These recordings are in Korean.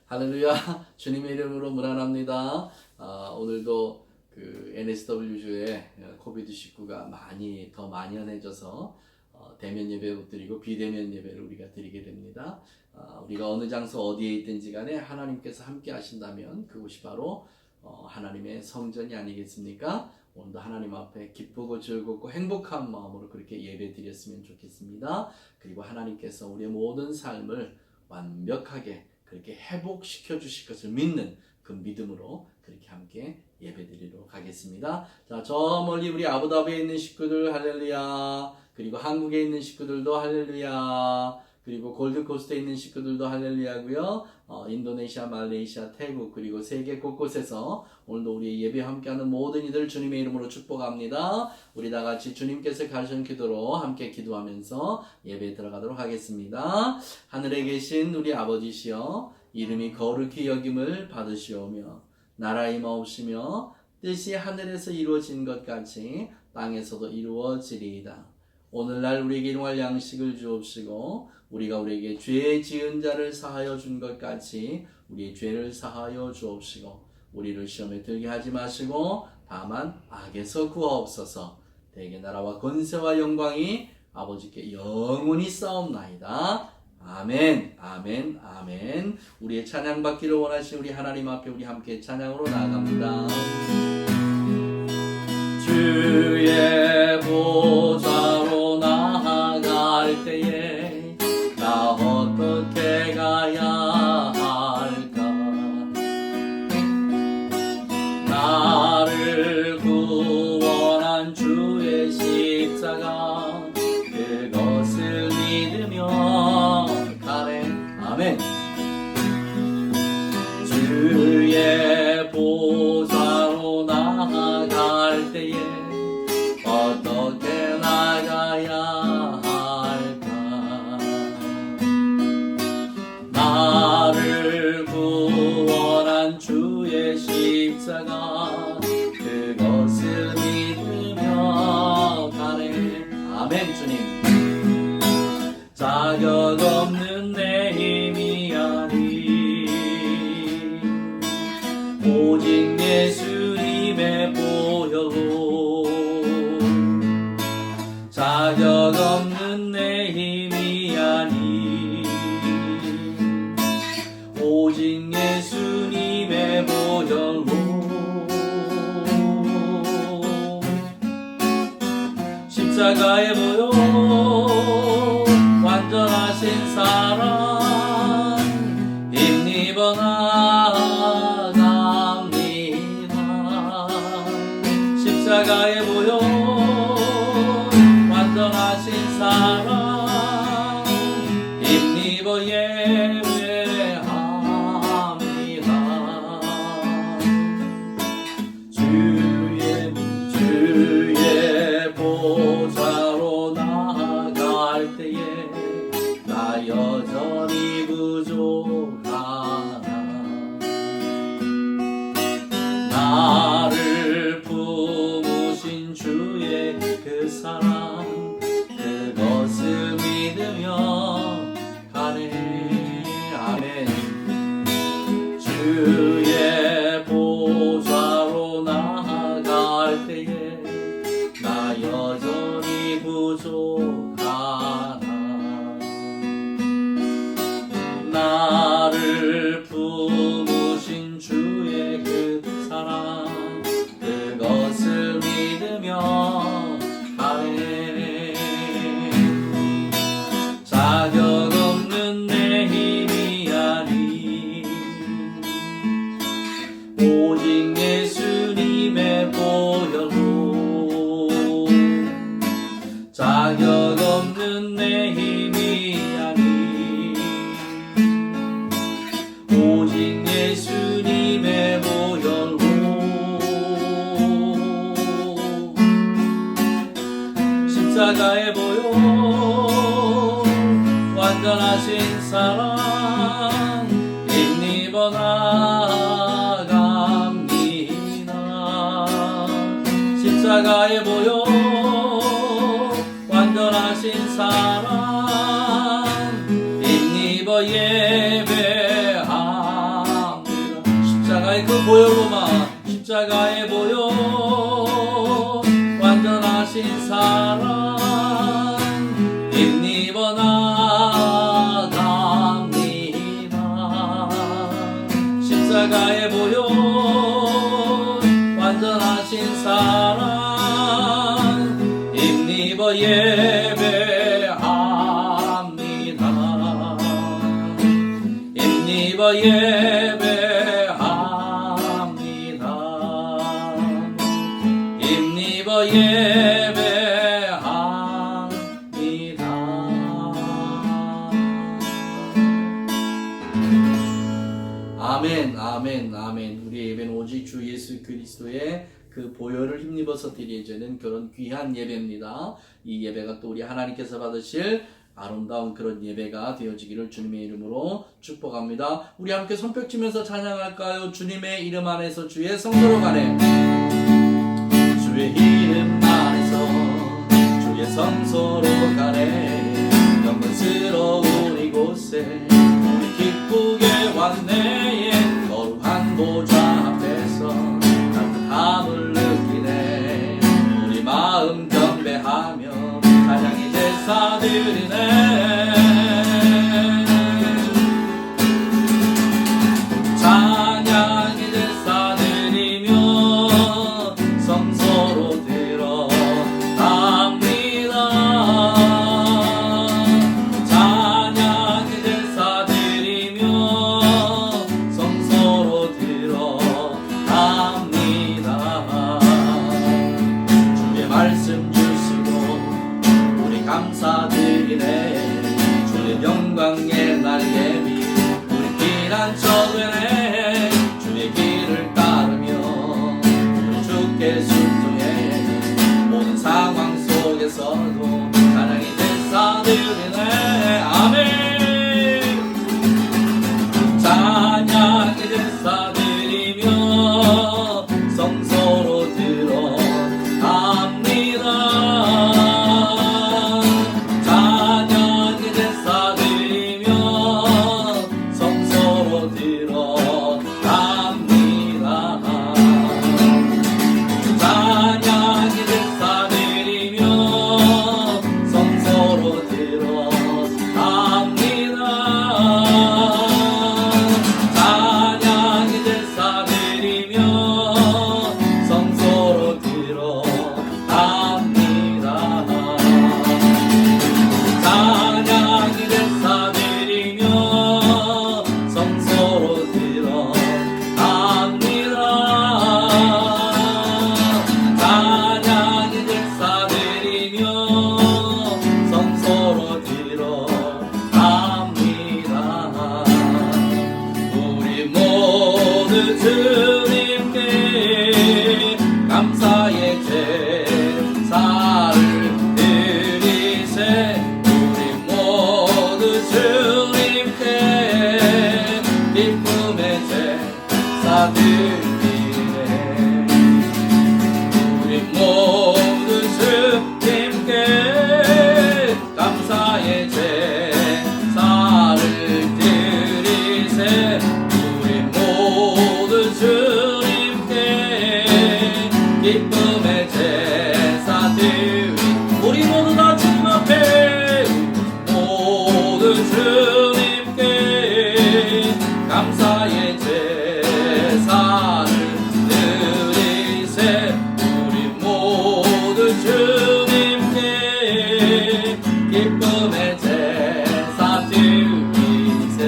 할렐루야. 주님의 이름으로 문안합니다. 오늘도 그 NSW주에 코비드19가 더 만연해져서 대면 예배 못 드리고 비대면 예배를 우리가 드리게 됩니다. 우리가 어느 장소 어디에 있든지 간에 하나님께서 함께 하신다면 그곳이 바로 하나님의 성전이 아니겠습니까? 오늘도 하나님 앞에 기쁘고 즐겁고 행복한 마음으로 그렇게 예배 드렸으면 좋겠습니다. 그리고 하나님께서 우리의 모든 삶을 완벽하게 그렇게 회복시켜 주실 것을 믿는 그 믿음으로 그렇게 함께 예배 드리도록 하겠습니다. 자, 저 멀리 우리 아부다비에 있는 식구들 할렐루야. 그리고 한국에 있는 식구들도 할렐루야. 그리고 골드코스트에 있는 식구들도 할렐루야고요. 인도네시아, 말레이시아, 태국 그리고 세계 곳곳에서 오늘도 우리 예배 함께하는 모든 이들 주님의 이름으로 축복합니다. 우리 다 같이 주님께서 가르친 기도로 함께 기도하면서 예배에 들어가도록 하겠습니다. 하늘에 계신 우리 아버지시여, 이름이 거룩히 여김을 받으시오며 나라 임하옵시며 뜻이 하늘에서 이루어진 것 같이 땅에서도 이루어지리이다. 오늘날 우리에게 일용할 양식을 주옵시고 우리가 우리에게 죄 지은 자를 사하여 준 것 같이 우리의 죄를 사하여 주옵시고 우리를 시험에 들게 하지 마시고 다만 악에서 구하옵소서. 대개 나라와 권세와 영광이 아버지께 영원히 싸움나이다. 아멘, 아멘, 아멘. 우리의 찬양 받기를 원하시는 우리 하나님 앞에 우리 함께 찬양으로 나아갑니다. 주의 보좌로 나아갈 때에 나 어떻게 가야 할까? 나를 구원한 주의 십자가 그것을 믿으며 가네. 아멘. 주의 보좌로 나아갈 때에 어떻게 나가야 할까? 나를 구원한 주의 십자가 그것을 믿으며 가네. 아멘. 주님, 자격 없는 내 힘이 아니 오직 예수님의 보혈로 자격 없는 내 힘이 아니 오직 예수님의 보혈로 십자가의 보혈 완전하신 사랑 힘입어 나갑니다. 십자가의 보혈 완전하신 사랑 힘입어 예배합니다. 주의 보좌로 나아갈 때에 나 여전히 부족하나 나를 품으신 주의 그 사랑 그것을 믿으며 가네. 아멘. 주의 보좌로 나아갈 때에 나 여전히 부족하나 나를 품으신 주의 그 사랑 그것을 믿으며 가네. 자격 없는 내 힘이 아니 오직 예수님의 보혈로 자격 없는 내 힘이 아니 오직 예수님의 보혈로 십자가의 보혈 완전하신 사랑 힘입어 나갑니다. 십자가의 보혈 완전하신 사랑 힘입어 예배합니다. 보혈로만 십자가의 보혈 완전하신 사랑 힘입어 나갑니다. 십자가의 보혈 완전하신 사랑 힘입어 예배합니다. 힘입어 예배합니다. 힘입어 예배합니다. 아멘, 아멘, 아멘. 우리 예배는 오직 주 예수 그리스도의 그 보혈을 힘입어서 드려지는 그런 귀한 예배입니다. 이 예배가 또 우리 하나님께서 받으실 아름다운 그런 예배가 되어지기를 주님의 이름으로 축복합니다. 우리 함께 손뼉 치면서 찬양할까요? 주님의 이름 안에서 주의 성소로 가네. 주의 이름 안에서 주의 성소로 가네. 영광스러운 이곳에 우리 기쁘게 왔네. 거룩한 보좌 앞에서 따뜻함을 느끼네. 우리 마음 경배하며 찬양의 제사 드리네. 찬양의 제사 드리며 성소로 들어갑니다. 찬양의 제사 드리며 성소로 들어갑니다. 주의 말씀 감사드리네. 주의 영광의 날개미 우리 피난처 되네. 주의 길을 따르며 우리 주께 순종해. 모든 상황 속에서도 찬양의 제사 드리네. 아멘. 찬양의 제사 드리며 성소로 들어갑니다. 주님께 감사의 제사를 드리세. 우리 모두 주님께 기쁨의 제사 드리네. 우리 모두 주님께 감사의 제사를 드리세. 우리 모두 주님께 기쁨의 제사 드리. 우리 모두 다 주님 앞에 모두 주님께 감사의 제사를 드리세. 우리 모두 주님께 기쁨의 제사 드리세.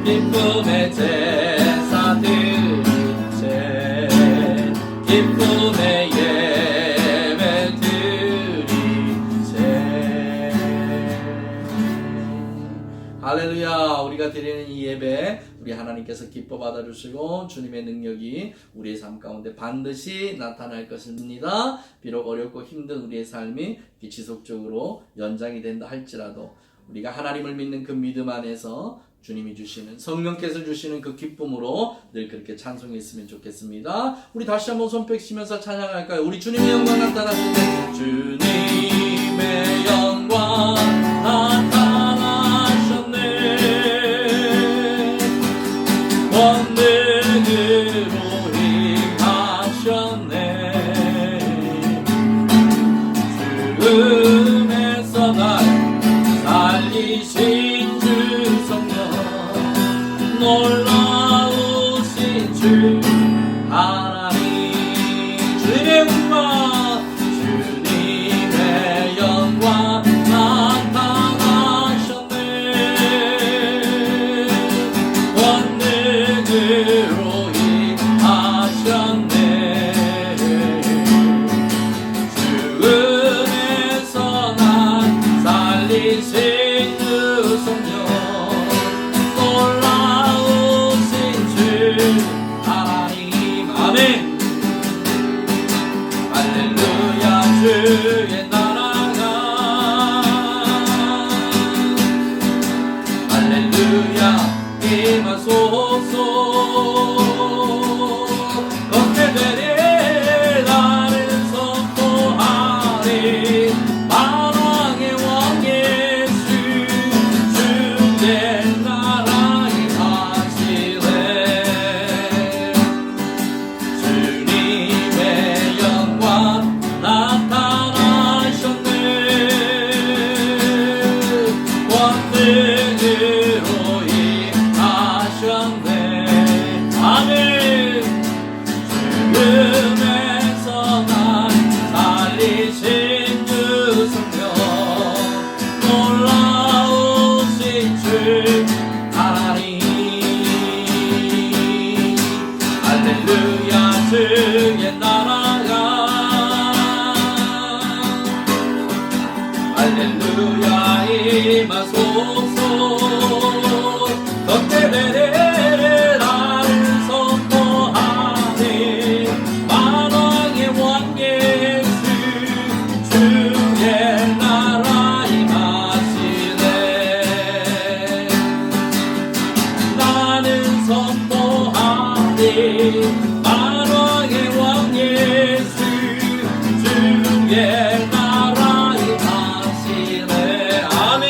기쁨의 제사 드리세. 기쁨의 예배 드리세. 할렐루야. 우리가 드리는 이 예배 우리 하나님께서 기뻐 받아주시고 주님의 능력이 우리의 삶 가운데 반드시 나타날 것입니다. 비록 어렵고 힘든 우리의 삶이 지속적으로 연장이 된다 할지라도 우리가 하나님을 믿는 그 믿음 안에서 주님이 주시는 성령께서 주시는 그 기쁨으로 늘 그렇게 찬송했으면 좋겠습니다. 우리 다시 한번 손뼉 치면서 찬양할까요? 우리 주님의 영광 나타나셨네. 주님의 영광 나타나셨네. 원능을 살리신 그 성령 놀라우신 주 하나님 아멘. 할렐루야 주의 나라가 할렐루야 임하소서. 걷게 되리 나를 선포하리 만왕의 왕 예수 주의 나라 임하시네. 주님의 영광 나타나셨네. 권능으로 임하셨네. 아멘. 죽음에서 날 살리신 그 성령 놀라우신 주 하나님 할렐루야 주의 나라가 할렐루야 임하소서. 걷게 되리 나를 선포하리 만왕의 왕 예수 주의 나라 임하시네. 나는 선포하리 만왕의 왕 예수 주의 나라 임하시네. 아멘.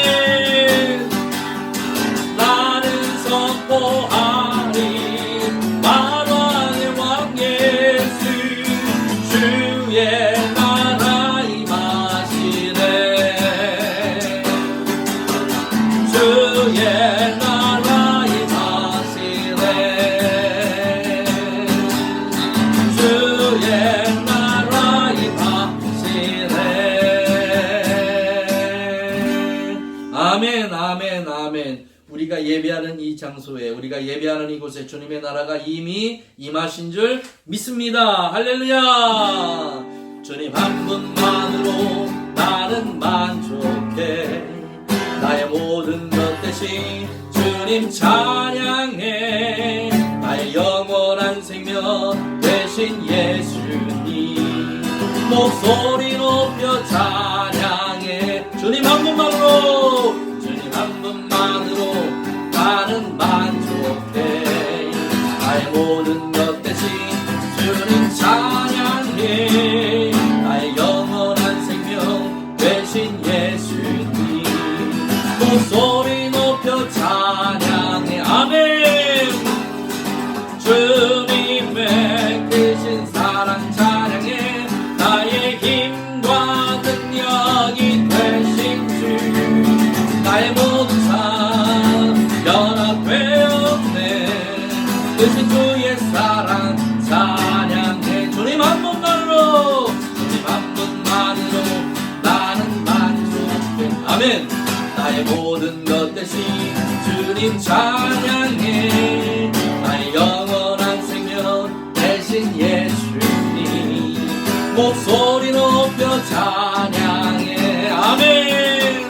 나는 선포하리 만왕의 왕 예수 주의 나라 임하시네. 주의 나라 임하시네. 주의 나라 임하시네. 아멘 아멘 아멘. 우리가 예배하는 이 장소에 우리가 예배하는 이곳에 주님의 나라가 이미 임하신 줄 믿습니다. 할렐루야. 주님 한 분만으로 나는 만족해. 나의 모든 것 대신 주님 찬양해. 나의 영원한 생명 대신 예수님 목소리 높여 찬양해. 주님 한 분만으로 주님 한 분만으로 나는 만족해. 나의 모든 것 대신 주님 찬양해. 나의 영원한 생명 대신 예수님 목소리 높여 찬양해. 아멘. 주님의 크신 사랑 찬양해. 나의 힘과 능력이 되신 주 나의 모든 삶 연합되었네. 크신 주의 사랑 찬양해. 주님 한 분만으로 주님 한 분만으로 나는 만족해. 아멘. 나의 모든 것 대신 주님 찬양해. 나의 영원한 생명 대신 예수님 목소리 높여 찬양해. 아멘.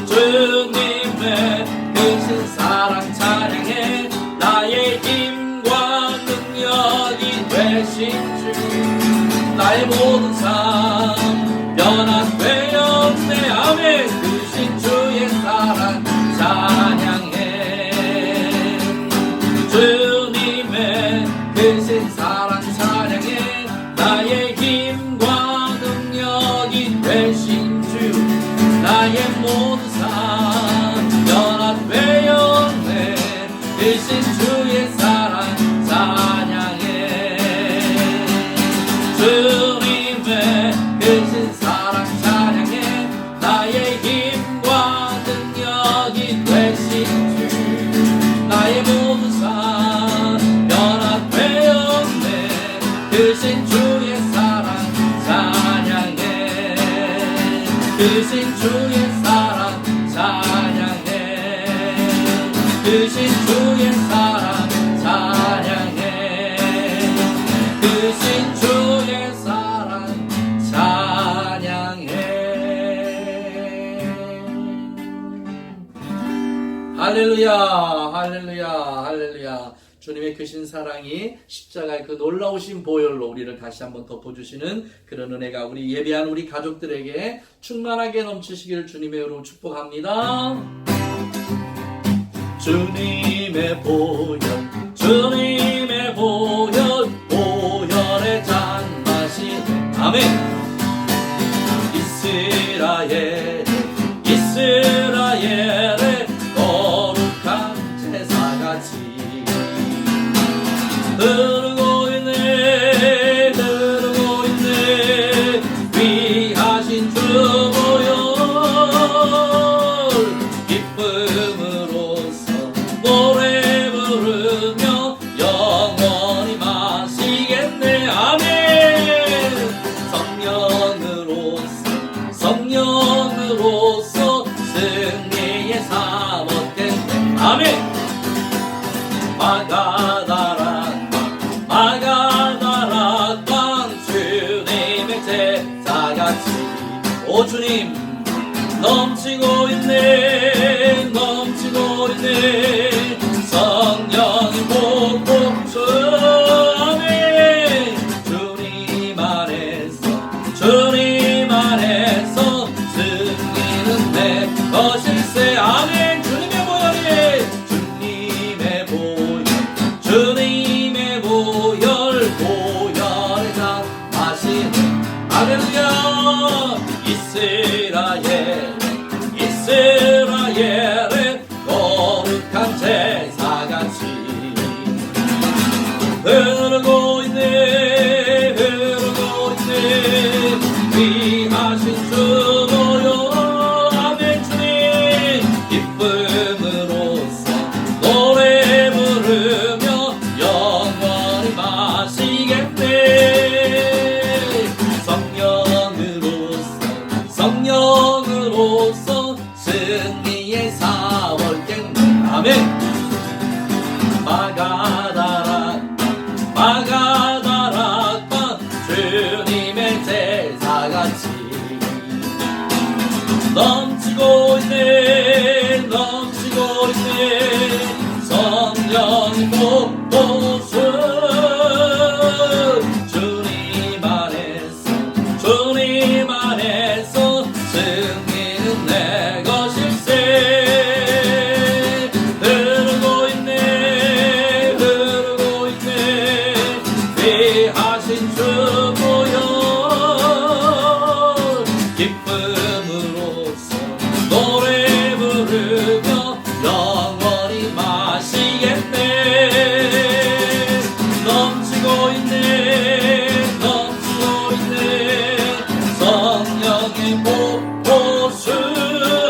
주님의 크신 사랑 찬양해. 나의 힘과 능력이 되신 주 나의 모든 삶 연합되었네. 아멘. 크신 주의 사랑 찬양해. 주님의 크신 사랑 찬양해. 나의 힘과 능력이 되신 주 나의 모든 삶 연합되었네. 크신 주의 사랑 찬양해. 주님의 크신 사랑 찬양해. 나의 힘과 능력이 되신 주 나의 모든 삶 연합되었네. 크신 주의 사랑 찬양해. 크신 주의 사랑 찬양해. 할렐루야, 할렐루야, 할렐루야. 주님의 크신 사랑이 십자가의 그 놀라우신 보혈로 우리를 다시 한번 덮어주시는 그런 은혜가 우리 예배한 우리 가족들에게 충만하게 넘치시기를 주님의 이름으로 축복합니다. 주님의 보혈, 주님의 보혈, 보혈의 잔 마시네. 아멘. 이스라엘의 거룩한 제사같이 흐르고 있네, 흐르고 있네. 귀하신 주 보혈 기쁨으로써 노래 부르며 영원히 마시겠네. 아멘. 성령으로서 승리의 사못겠네. 아멘. 마가다락방 주님의 제사같이 오 주님 넘치고 있네, 넘치고 있네. 성령이 복복수. 아멘. 주님 안에서 승리는 내 것일세. 아멘. 주님의 보혈이, 주님의 보혈의 잔 마시네. 할렐루야. 이스라엘의 거룩한 제사같이 흐르고 있네, 흐르고 있네. 귀하신 주 보혈. 아멘. 주님 기쁨으로써 노래 부르며 영원히 마시겠네. 성령으로서 승리의 사월겠네. 아멘. 마가다락방 주님의 제사같이 넘치고 있네, 넘치고 있네. 성령이 복복수. 주님 안에서 승리는 내 것일세. 흐르고 있네, 흐르고 있네. 귀하신 주 보혈 기쁨으로써 노래 부르며 영원히 마시겠네. 넘치고 있네, 넘치고 있네. 성령의 복보수.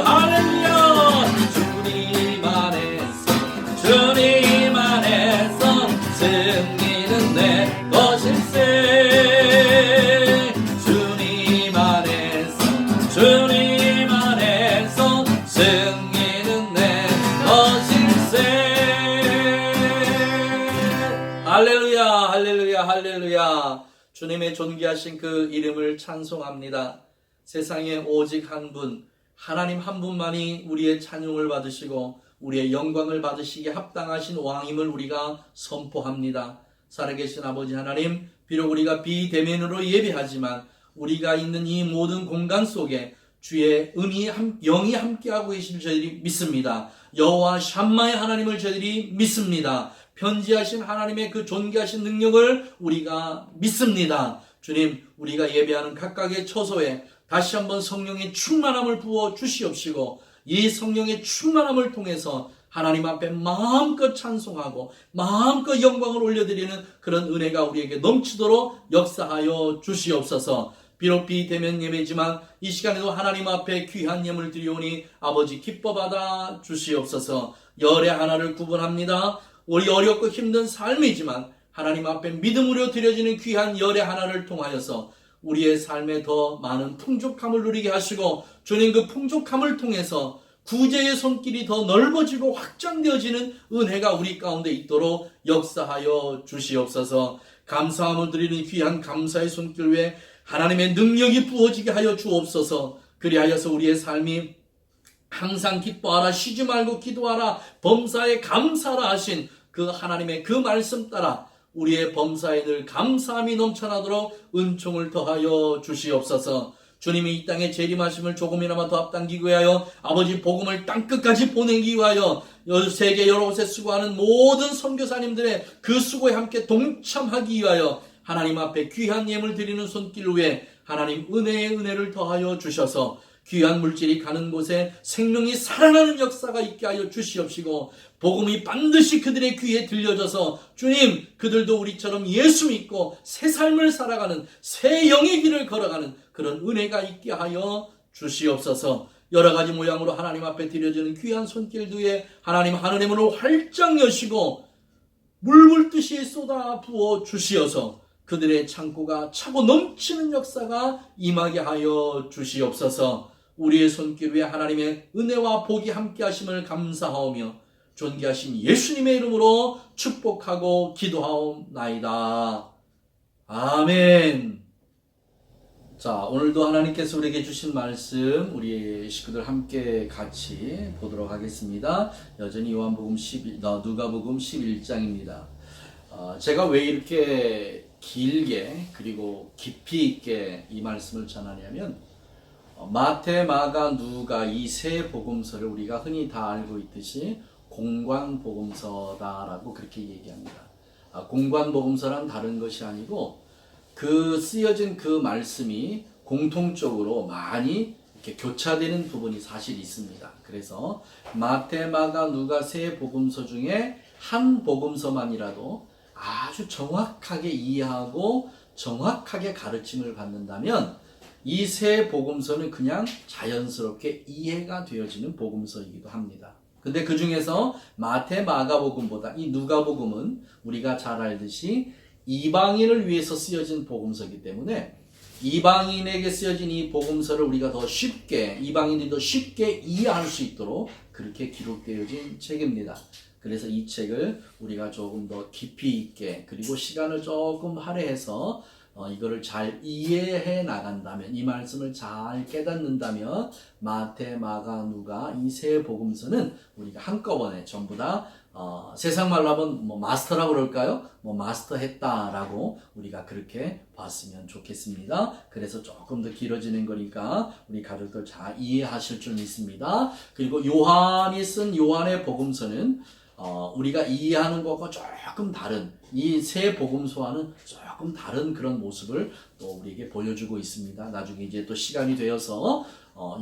할렐루야. 주님 안에서 승리는 내 것일세. 주님 안에서 승리는 내 것일세. 할렐루야, 할렐루야, 할렐루야. 주님의 존귀하신 그 이름을 찬송합니다. 세상에 오직 한 분, 하나님 한 분만이 우리의 찬송을 받으시고 우리의 영광을 받으시기에 합당하신 왕임을 우리가 선포합니다. 살아계신 아버지 하나님, 비록 우리가 비대면으로 예배하지만 우리가 있는 이 모든 공간 속에 주의 영이 함께하고 계신 저희들이 믿습니다. 여호와 샴마의 하나님을 저희들이 믿습니다. 편지하신 하나님의 그 존귀하신 능력을 우리가 믿습니다. 주님, 우리가 예배하는 각각의 처소에 다시 한번 성령의 충만함을 부어 주시옵시고 이 성령의 충만함을 통해서 하나님 앞에 마음껏 찬송하고 마음껏 영광을 올려드리는 그런 은혜가 우리에게 넘치도록 역사하여 주시옵소서. 비록 비대면 예배지만 이 시간에도 하나님 앞에 귀한 예물 드리오니 아버지 기뻐 받아 주시옵소서. 열의 하나를 구분합니다. 우리 어렵고 힘든 삶이지만 하나님 앞에 믿음으로 드려지는 귀한 열의 하나를 통하여서 우리의 삶에 더 많은 풍족함을 누리게 하시고 주님 그 풍족함을 통해서 구제의 손길이 더 넓어지고 확장되어지는 은혜가 우리 가운데 있도록 역사하여 주시옵소서. 감사함을 드리는 귀한 감사의 손길 위에 하나님의 능력이 부어지게 하여 주옵소서. 그리하여서 우리의 삶이 항상 기뻐하라, 쉬지 말고 기도하라, 범사에 감사하라 하신 그 하나님의 그 말씀 따라 우리의 범사에 늘 감사함이 넘쳐나도록 은총을 더하여 주시옵소서. 주님이 이 땅에 재림하심을 조금이나마 더 앞당기기 위하여 아버지 복음을 땅끝까지 보내기 위하여 세계 여러 곳에 수고하는 모든 선교사님들의 그 수고에 함께 동참하기 위하여 하나님 앞에 귀한 예물 드리는 손길 위에 하나님 은혜의 은혜를 더하여 주셔서 귀한 물질이 가는 곳에 생명이 살아나는 역사가 있게 하여 주시옵시고, 복음이 반드시 그들의 귀에 들려져서 주님, 그들도 우리처럼 예수 믿고 새 삶을 살아가는 새 영의 길을 걸어가는 그런 은혜가 있게 하여 주시옵소서. 여러 가지 모양으로 하나님 앞에 드려지는 귀한 손길 위에 하나님 하늘의 문을 활짝 여시고 물불듯이 쏟아 부어 주시어서 그들의 창고가 차고 넘치는 역사가 임하게 하여 주시옵소서. 우리의 손길 위에 하나님의 은혜와 복이 함께 하심을 감사하오며 존귀하신 예수님의 이름으로 축복하고 기도하옵나이다. 아멘. 자, 오늘도 하나님께서 우리에게 주신 말씀 우리 식구들 함께 같이 보도록 하겠습니다. 여전히 누가복음 11장입니다. 제가 왜 이렇게 길게 그리고 깊이 있게 이 말씀을 전하냐면, 마태, 마가, 누가 이 세 복음서를 우리가 흔히 다 알고 있듯이 공관복음서다라고 그렇게 얘기합니다. 공관복음서란 다른 것이 아니고 그 쓰여진 그 말씀이 공통적으로 많이 이렇게 교차되는 부분이 사실 있습니다. 그래서 마태, 마가, 누가 세 복음서 중에 한 복음서만이라도 아주 정확하게 이해하고 정확하게 가르침을 받는다면 이 세 복음서는 그냥 자연스럽게 이해가 되어지는 복음서이기도 합니다. 근데 그 중에서 마태, 마가복음보다 이 누가복음은 우리가 잘 알듯이 이방인을 위해서 쓰여진 복음서이기 때문에 이방인에게 쓰여진 이 복음서를 우리가 더 쉽게, 이방인들이 더 쉽게 이해할 수 있도록 그렇게 기록되어진 책입니다. 그래서 이 책을 우리가 조금 더 깊이 있게, 그리고 시간을 조금 할애해서 이거를 잘 이해해 나간다면, 이 말씀을 잘 깨닫는다면 마태, 마가, 누가 이 세 복음서는 우리가 한꺼번에 전부 다 세상 말로 하면 마스터라고 그럴까요? 마스터했다라고 우리가 그렇게 봤으면 좋겠습니다. 그래서 조금 더 길어지는 거니까 우리 가족들 잘 이해하실 줄 믿습니다. 그리고 요한이 쓴 요한의 복음서는 우리가 이해하는 것과 조금 다른, 이 세 복음서와는 조금 다른 그런 모습을 또 우리에게 보여주고 있습니다. 나중에 이제 또 시간이 되어서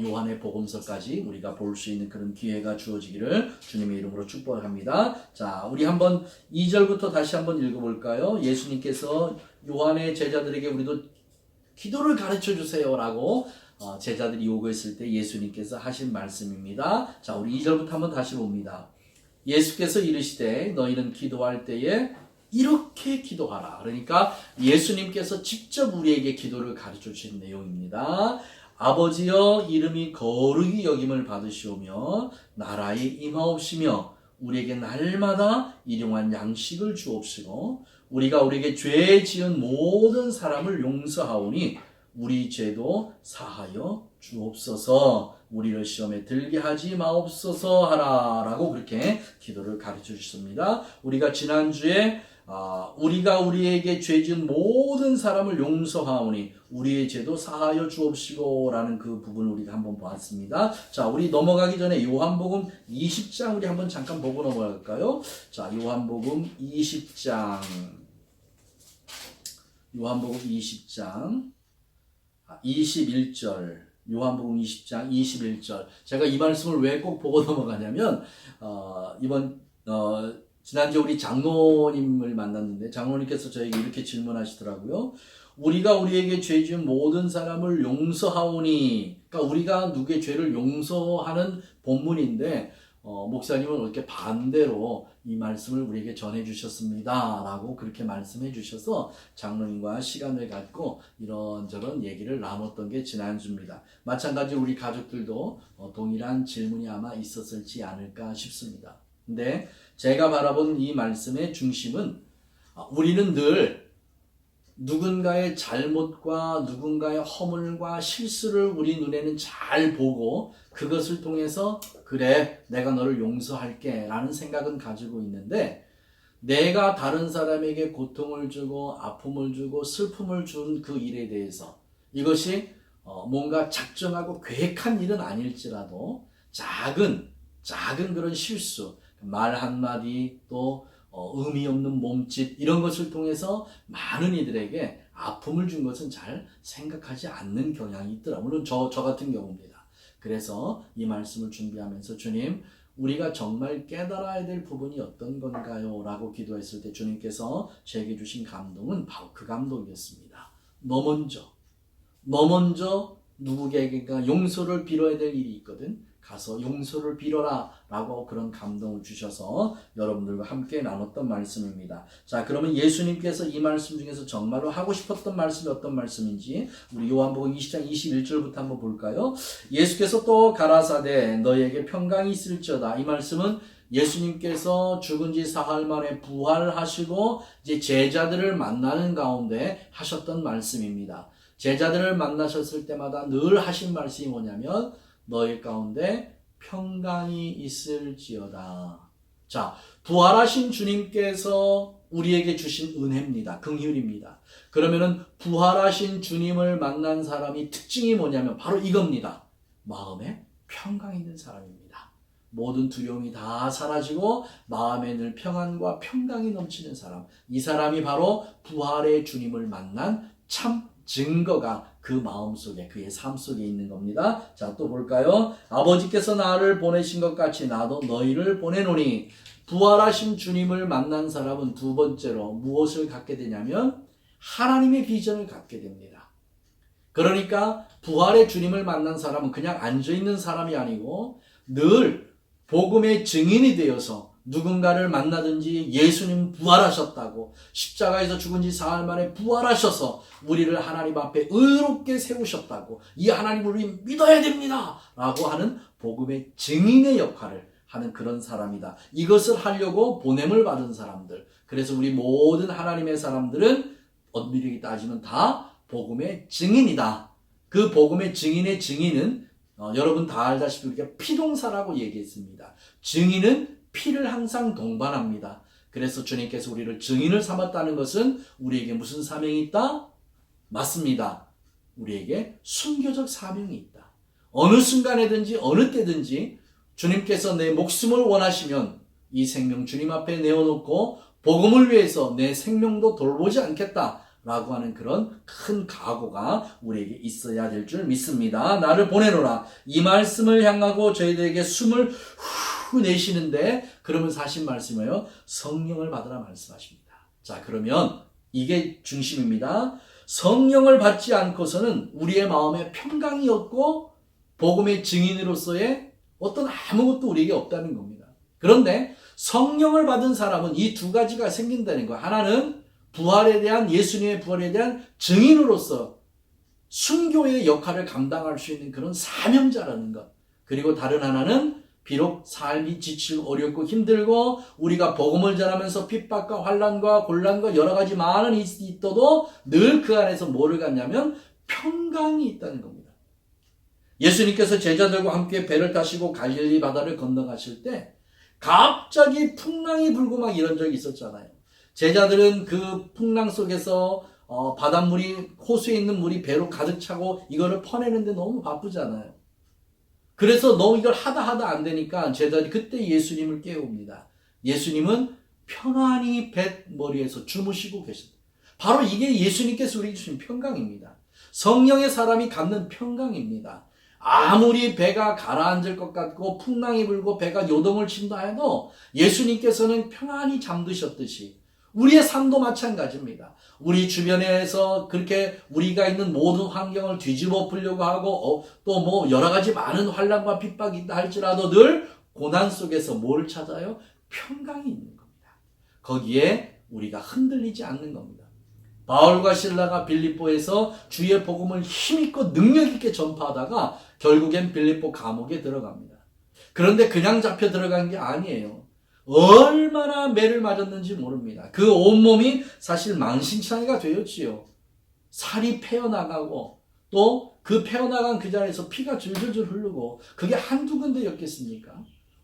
요한의 복음서까지 우리가 볼 수 있는 그런 기회가 주어지기를 주님의 이름으로 축복합니다. 자, 우리 한번 2절부터 다시 한번 읽어볼까요? 예수님께서 요한의 제자들에게 우리도 기도를 가르쳐 주세요라고 제자들이 요구했을 때 예수님께서 하신 말씀입니다. 자, 우리 2절부터 한번 다시 봅니다. 예수께서 이르시되 너희는 기도할 때에 이렇게 기도하라. 그러니까 예수님께서 직접 우리에게 기도를 가르쳐 주신 내용입니다. 아버지여, 이름이 거룩히 여김을 받으시오며 나라에 임하옵시며 우리에게 날마다 일용할 양식을 주옵시고 우리가 우리에게 죄 지은 모든 사람을 용서하오니 우리 죄도 사하여 주옵소서. 우리를 시험에 들게 하지 마옵소서 하라라고 그렇게 기도를 가르쳐 주셨습니다. 우리가 지난주에 우리가 우리에게 죄 지은 모든 사람을 용서하오니 우리의 죄도 사하여 주옵시고 라는 그 부분을 우리가 한번 보았습니다. 자, 우리 넘어가기 전에 요한복음 20장 우리 한번 잠깐 보고 넘어갈까요? 자, 요한복음 20장 요한복음 20장 21절 요한복음 20장 21절. 제가 이 말씀을 왜 꼭 보고 넘어가냐면 지난주에 우리 장로님을 만났는데 장로님께서 저에게 이렇게 질문하시더라고요. 우리가 우리에게 죄 지은 모든 사람을 용서하오니, 그러니까 우리가 누구의 죄를 용서하는 본문인데 목사님은 이렇게 반대로 이 말씀을 우리에게 전해 주셨습니다 라고 그렇게 말씀해 주셔서 장로님과 시간을 갖고 이런저런 얘기를 나눴던 게 지난주입니다. 마찬가지로 우리 가족들도 동일한 질문이 아마 있었을지 않을까 싶습니다. 근데 제가 바라본 이 말씀의 중심은 우리는 늘 누군가의 잘못과 누군가의 허물과 실수를 우리 눈에는 잘 보고 그것을 통해서 그래 내가 너를 용서할게 라는 생각은 가지고 있는데 내가 다른 사람에게 고통을 주고 아픔을 주고 슬픔을 준 그 일에 대해서 이것이 뭔가 작정하고 계획한 일은 아닐지라도 작은 그런 실수, 말 한마디 또 의미 없는 몸짓 이런 것을 통해서 많은 이들에게 아픔을 준 것은 잘 생각하지 않는 경향이 있더라. 물론 저 같은 경우입니다. 그래서 이 말씀을 준비하면서 주님 우리가 정말 깨달아야 될 부분이 어떤 건가요? 라고 기도했을 때 주님께서 제게 주신 감동은 바로 그 감동이었습니다. 너 먼저 누구에게가 용서를 빌어야 될 일이 있거든. 가서 용서를 빌어라 라고 그런 감동을 주셔서 여러분들과 함께 나눴던 말씀입니다. 자, 그러면 예수님께서 이 말씀 중에서 정말로 하고 싶었던 말씀이 어떤 말씀인지 우리 요한복음 20장 21절부터 한번 볼까요? 예수께서 또 가라사대 너희에게 평강이 있을지어다. 이 말씀은 예수님께서 죽은 지 사흘 만에 부활하시고 이제 제자들을 만나는 가운데 하셨던 말씀입니다. 제자들을 만나셨을 때마다 늘 하신 말씀이 뭐냐면 너희 가운데 평강이 있을지어다. 자, 부활하신 주님께서 우리에게 주신 은혜입니다. 긍휼입니다. 그러면은 부활하신 주님을 만난 사람이 특징이 뭐냐면 바로 이겁니다. 마음에 평강이 있는 사람입니다. 모든 두려움이 다 사라지고 마음에 늘 평안과 평강이 넘치는 사람. 이 사람이 바로 부활의 주님을 만난 참 증거가 그 마음속에 그의 삶 속에 있는 겁니다. 자, 또 볼까요? 아버지께서 나를 보내신 것 같이 나도 너희를 보내노니. 부활하신 주님을 만난 사람은 두 번째로 무엇을 갖게 되냐면 하나님의 비전을 갖게 됩니다. 그러니까 부활의 주님을 만난 사람은 그냥 앉아있는 사람이 아니고 늘 복음의 증인이 되어서 누군가를 만나든지 예수님 부활하셨다고 십자가에서 죽은 지 사흘 만에 부활하셔서 우리를 하나님 앞에 의롭게 세우셨다고 이 하나님을 우리 믿어야 됩니다 라고 하는 복음의 증인의 역할을 하는 그런 사람이다. 이것을 하려고 보냄을 받은 사람들. 그래서 우리 모든 하나님의 사람들은 엄밀히 따지면 다 복음의 증인이다. 그 복음의 증인의 증인은 여러분 다 알다시피 우리가 피동사라고 얘기했습니다. 증인은 피를 항상 동반합니다. 그래서 주님께서 우리를 증인을 삼았다는 것은 우리에게 무슨 사명이 있다? 맞습니다. 우리에게 순교적 사명이 있다. 어느 순간에든지 어느 때든지 주님께서 내 목숨을 원하시면 이 생명 주님 앞에 내어놓고 복음을 위해서 내 생명도 돌보지 않겠다라고 하는 그런 큰 각오가 우리에게 있어야 될 줄 믿습니다. 나를 보내노라. 이 말씀을 향하고 저희들에게 숨을 후 내쉬는데 그러면 사실 말씀이에요. 성령을 받으라 말씀하십니다. 자, 그러면 이게 중심입니다. 성령을 받지 않고서는 우리의 마음에 평강이 없고 복음의 증인으로서의 어떤 아무것도 우리에게 없다는 겁니다. 그런데 성령을 받은 사람은 이 두 가지가 생긴다는 거예요. 하나는 부활에 대한 예수님의 부활에 대한 증인으로서 순교의 역할을 감당할 수 있는 그런 사명자라는 것. 그리고 다른 하나는 비록 삶이 지치고 어렵고 힘들고 우리가 복음을 전하면서 핍박과 환난과 곤란과 여러 가지 많은 일이 있어도 늘 그 안에서 뭐를 갖냐면 평강이 있다는 겁니다. 예수님께서 제자들과 함께 배를 타시고 갈릴리 바다를 건너가실 때 갑자기 풍랑이 불고 막 이런 적이 있었잖아요. 제자들은 그 풍랑 속에서 바닷물이 호수에 있는 물이 배로 가득 차고 이거를 퍼내는데 너무 바쁘잖아요. 그래서 너무 이걸 하다 안 되니까 제자들이 그때 예수님을 깨웁니다. 예수님은 편안히 뱃머리에서 주무시고 계십니다. 바로 이게 예수님께서 우리에게 주신 평강입니다. 성령의 사람이 갖는 평강입니다. 아무리 배가 가라앉을 것 같고 풍랑이 불고 배가 요동을 친다 해도 예수님께서는 편안히 잠드셨듯이 우리의 삶도 마찬가지입니다. 우리 주변에서 그렇게 우리가 있는 모든 환경을 뒤집어 엎으려고 하고 또 뭐 여러 가지 많은 환난과 핍박이 있다 할지라도 늘 고난 속에서 뭐를 찾아요? 평강이 있는 겁니다. 거기에 우리가 흔들리지 않는 겁니다. 바울과 실라가 빌립보에서 주의 복음을 힘있고 능력있게 전파하다가 결국엔 빌립보 감옥에 들어갑니다. 그런데 그냥 잡혀 들어간 게 아니에요. 얼마나 매를 맞았는지 모릅니다. 그 온몸이 사실 망신창이가 되었지요. 살이 패어나가고 또 그 패어나간 그 자리에서 피가 줄줄줄 흐르고 그게 한두 군데였겠습니까?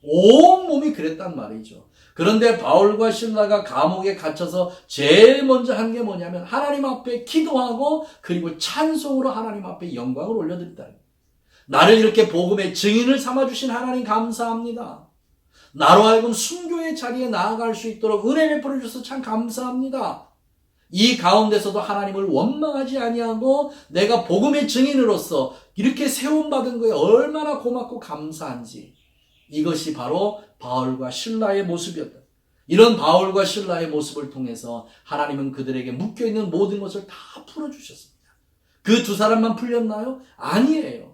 온몸이 그랬단 말이죠. 그런데 바울과 실라가 감옥에 갇혀서 제일 먼저 한 게 뭐냐면 하나님 앞에 기도하고 그리고 찬송으로 하나님 앞에 영광을 올려드린다. 나를 이렇게 복음의 증인을 삼아주신 하나님 감사합니다. 나로 하여금 순교의 자리에 나아갈 수 있도록 은혜 베풀어 주셔서 참 감사합니다. 이 가운데서도 하나님을 원망하지 아니하고 내가 복음의 증인으로서 이렇게 세움받은 거에 얼마나 고맙고 감사한지, 이것이 바로 바울과 실라의 모습이었다. 이런 바울과 실라의 모습을 통해서 하나님은 그들에게 묶여있는 모든 것을 다 풀어주셨습니다. 그 두 사람만 풀렸나요? 아니에요.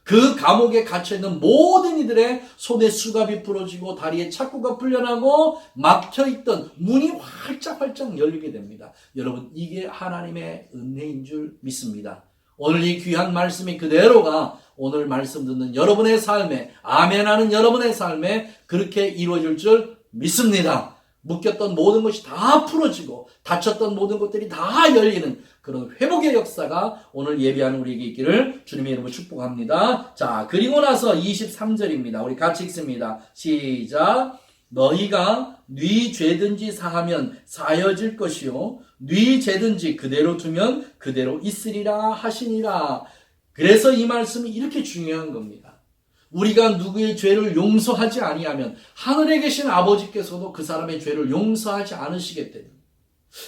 그 감옥에 갇혀있는 모든 이들의 손에 수갑이 부러지고 다리에 착고가 풀려나고 막혀있던 문이 활짝활짝 열리게 됩니다. 여러분, 이게 하나님의 은혜인 줄 믿습니다. 오늘 이 귀한 말씀이 그대로가 오늘 말씀 듣는 여러분의 삶에, 아멘하는 여러분의 삶에 그렇게 이루어질 줄 믿습니다. 묶였던 모든 것이 다 풀어지고 닫혔던 모든 것들이 다 열리는 그런 회복의 역사가 오늘 예배하는 우리에게 있기를 주님의 이름으로 축복합니다. 자, 그리고 나서 23절입니다. 우리 같이 읽습니다. 시작. 너희가 네 죄든지 사하면 사여질 것이요 네 죄든지 그대로 두면 그대로 있으리라 하시니라. 그래서 이 말씀이 이렇게 중요한 겁니다. 우리가 누구의 죄를 용서하지 아니하면 하늘에 계신 아버지께서도 그 사람의 죄를 용서하지 않으시겠다니.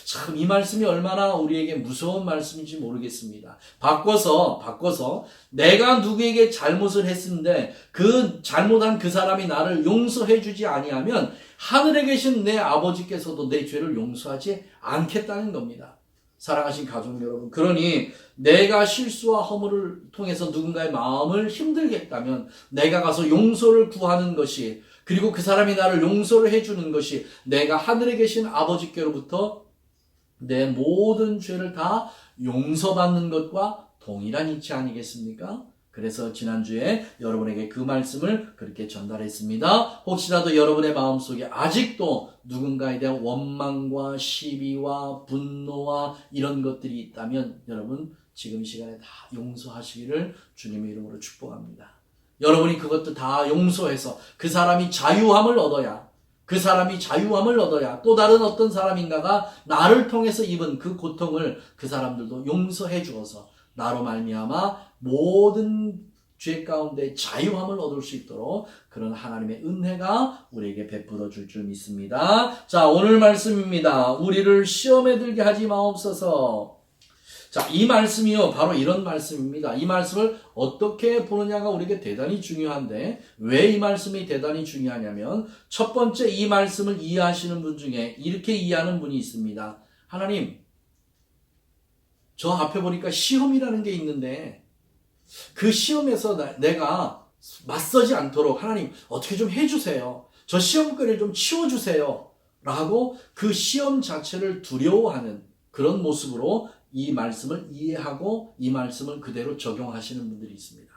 참, 이 말씀이 얼마나 우리에게 무서운 말씀인지 모르겠습니다. 바꿔서 내가 누구에게 잘못을 했는데 그 잘못한 그 사람이 나를 용서해 주지 아니하면 하늘에 계신 내 아버지께서도 내 죄를 용서하지 않겠다는 겁니다. 사랑하신 가족 여러분, 그러니 내가 실수와 허물을 통해서 누군가의 마음을 힘들게 했다면 내가 가서 용서를 구하는 것이, 그리고 그 사람이 나를 용서를 해주는 것이 내가 하늘에 계신 아버지께로부터 내 모든 죄를 다 용서받는 것과 동일한 이치 아니겠습니까? 그래서 지난주에 여러분에게 그 말씀을 그렇게 전달했습니다. 혹시라도 여러분의 마음속에 아직도 누군가에 대한 원망과 시비와 분노와 이런 것들이 있다면 여러분 지금 이 시간에 다 용서하시기를 주님의 이름으로 축복합니다. 여러분이 그것도 다 용서해서 그 사람이 자유함을 얻어야, 또 다른 어떤 사람인가가 나를 통해서 입은 그 고통을 그 사람들도 용서해 주어서 나로 말미암아 모든 죄 가운데 자유함을 얻을 수 있도록 그런 하나님의 은혜가 우리에게 베풀어 줄 줄 믿습니다. 자, 오늘 말씀입니다. 우리를 시험에 들게 하지 마옵소서. 자, 이 말씀이요, 바로 이런 말씀입니다. 이 말씀을 어떻게 보느냐가 우리에게 대단히 중요한데, 왜 이 말씀이 대단히 중요하냐면, 첫 번째 이 말씀을 이해하시는 분 중에 이렇게 이해하는 분이 있습니다. 하나님, 저 앞에 보니까 시험이라는 게 있는데 그 시험에서 내가 맞서지 않도록 하나님 어떻게 좀 해주세요. 저 시험거리를 좀 치워주세요. 라고 그 시험 자체를 두려워하는 그런 모습으로 이 말씀을 이해하고 이 말씀을 그대로 적용하시는 분들이 있습니다.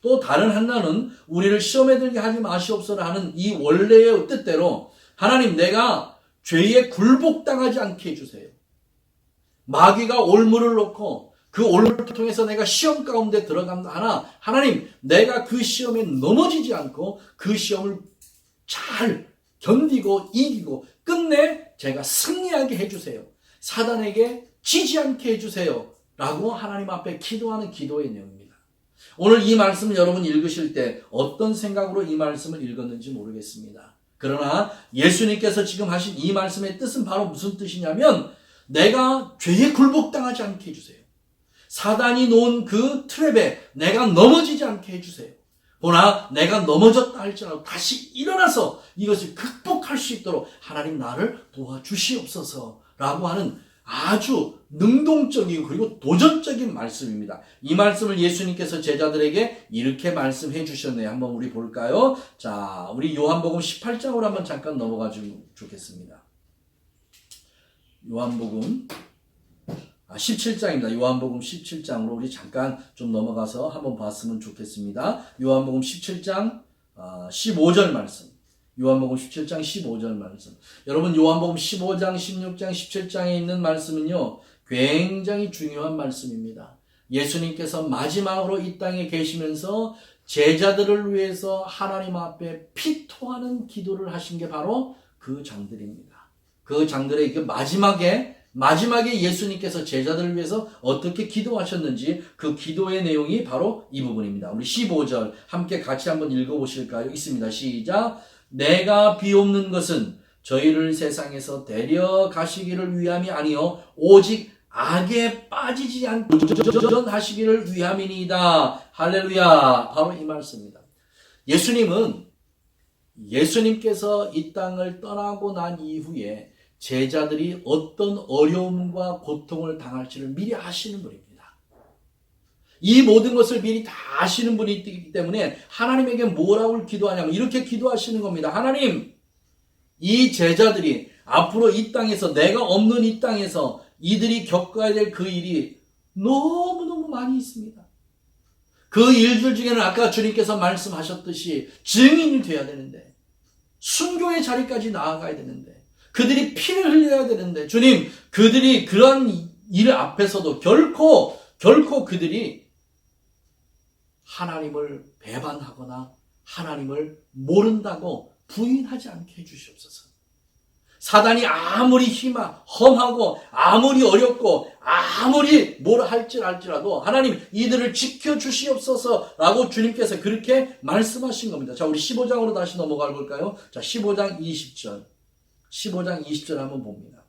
또 다른 하나는 우리를 시험에 들게 하지 마시옵소서 하는 이 원래의 뜻대로 하나님, 내가 죄에 굴복당하지 않게 해주세요. 마귀가 올무를 놓고 그 올무를 통해서 내가 시험 가운데 들어간다. 하나님, 내가 그 시험에 넘어지지 않고 그 시험을 잘 견디고 이기고 끝내 제가 승리하게 해주세요. 사단에게 지지 않게 해주세요. 라고 하나님 앞에 기도하는 기도의 내용입니다. 오늘 이 말씀을 여러분 읽으실 때 어떤 생각으로 이 말씀을 읽었는지 모르겠습니다. 그러나 예수님께서 지금 하신 이 말씀의 뜻은 바로 무슨 뜻이냐면, 내가 죄에 굴복당하지 않게 해주세요. 사단이 놓은 그 트랩에 내가 넘어지지 않게 해주세요. 보나 내가 넘어졌다 할지라도 다시 일어나서 이것을 극복할 수 있도록 하나님 나를 도와주시옵소서 라고 하는 아주 능동적이고 그리고 도전적인 말씀입니다. 이 말씀을 예수님께서 제자들에게 이렇게 말씀해 주셨네요. 한번 우리 볼까요? 자, 우리 요한복음 18장으로 한번 잠깐 넘어가 주면 좋겠습니다. 요한복음 17장입니다. 요한복음 17장으로 우리 잠깐 좀 넘어가서 한번 봤으면 좋겠습니다. 요한복음 17장 15절 말씀. 요한복음 17장 15절 말씀. 여러분 요한복음 15장, 16장, 17장에 있는 말씀은요. 굉장히 중요한 말씀입니다. 예수님께서 마지막으로 이 땅에 계시면서 제자들을 위해서 하나님 앞에 피토하는 기도를 하신 게 바로 그 장들입니다. 그 장들의 그 마지막에 예수님께서 제자들을 위해서 어떻게 기도하셨는지 그 기도의 내용이 바로 이 부분입니다. 우리 15절 함께 같이 한번 읽어보실까요? 있습니다. 시작. 내가 비옵는 것은 저희를 세상에서 데려가시기를 위함이 아니요 오직 악에 빠지지 않고 도전하시기를 위함이니이다. 할렐루야. 바로 이 말씀입니다. 예수님께서 이 땅을 떠나고 난 이후에 제자들이 어떤 어려움과 고통을 당할지를 미리 아시는 분입니다. 이 모든 것을 미리 다 아시는 분이 있기 때문에 하나님에게 뭐라고 기도하냐면 이렇게 기도하시는 겁니다. 하나님, 이 제자들이 앞으로 이 땅에서 내가 없는 이 땅에서 이들이 겪어야 될 그 일이 너무너무 많이 있습니다. 그 일들 중에는 아까 주님께서 말씀하셨듯이 증인이 돼야 되는데 순교의 자리까지 나아가야 되는데 그들이 피를 흘려야 되는데 주님, 그들이 그런 일 앞에서도 결코 그들이 하나님을 배반하거나 하나님을 모른다고 부인하지 않게 해주시옵소서. 사단이 아무리 험하고 아무리 어렵고 아무리 뭐라 할지라도 하나님 이들을 지켜주시옵소서라고 주님께서 그렇게 말씀하신 겁니다. 자, 우리 15장으로 다시 넘어가 볼까요? 자, 15장 20절 한번 봅니다.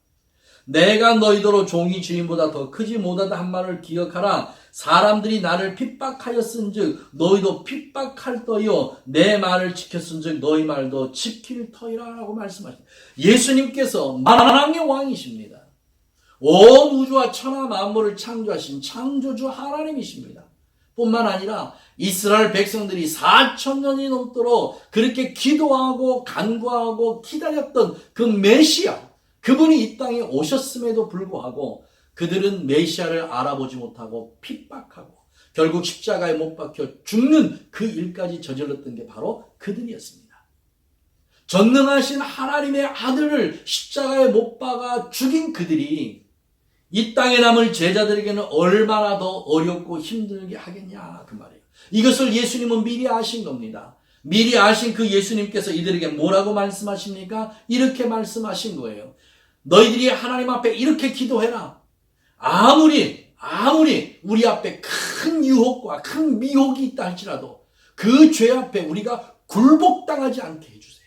내가 너희더러 종이 주인보다 더 크지 못하다 한 말을 기억하라. 사람들이 나를 핍박하였은즉 너희도 핍박할 터이요 내 말을 지켰은즉 너희 말도 지킬 터이라 라고 말씀하십니다. 예수님께서 만왕의 왕이십니다. 온 우주와 천하 만물을 창조하신 창조주 하나님이십니다. 뿐만 아니라 이스라엘 백성들이 4,000년이 넘도록 그렇게 기도하고 간구하고 기다렸던 그 메시아, 그분이 이 땅에 오셨음에도 불구하고 그들은 메시아를 알아보지 못하고 핍박하고 결국 십자가에 못 박혀 죽는 그 일까지 저질렀던 게 바로 그들이었습니다. 전능하신 하나님의 아들을 십자가에 못 박아 죽인 그들이 이 땅에 남을 제자들에게는 얼마나 더 어렵고 힘들게 하겠냐 그 말이에요. 이것을 예수님은 미리 아신 겁니다. 미리 아신 그 예수님께서 이들에게 뭐라고 말씀하십니까? 이렇게 말씀하신 거예요. 너희들이 하나님 앞에 이렇게 기도해라. 아무리 우리 앞에 큰 유혹과 큰 미혹이 있다 할지라도 그 죄 앞에 우리가 굴복당하지 않게 해주세요.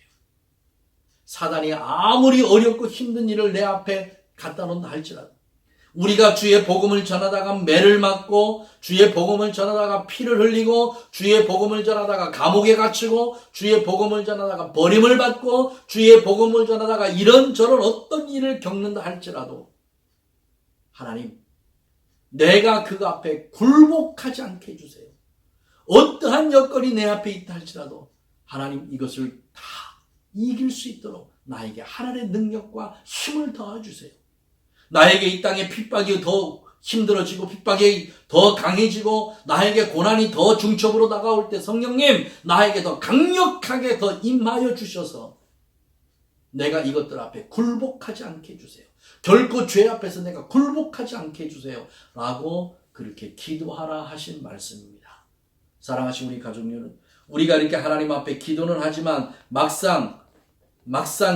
사단이 아무리 어렵고 힘든 일을 내 앞에 갖다 놓는다 할지라도 우리가 주의 복음을 전하다가 매를 맞고 주의 복음을 전하다가 피를 흘리고 주의 복음을 전하다가 감옥에 갇히고 주의 복음을 전하다가 버림을 받고 주의 복음을 전하다가 이런저런 어떤 일을 겪는다 할지라도 하나님, 내가 그 앞에 굴복하지 않게 해주세요. 어떠한 여건이 내 앞에 있다 할지라도 하나님 이것을 다 이길 수 있도록 나에게 하나님의 능력과 힘을 더해주세요. 나에게 이 땅의 핍박이 더 힘들어지고 핍박이 더 강해지고 나에게 고난이 더 중첩으로 다가올 때 성령님 나에게 더 강력하게 더 임하여 주셔서 내가 이것들 앞에 굴복하지 않게 해주세요. 결코 죄 앞에서 내가 굴복하지 않게 해주세요. 라고 그렇게 기도하라 하신 말씀입니다. 사랑하신 우리 가족 여러분, 우리가 이렇게 하나님 앞에 기도는 하지만 막상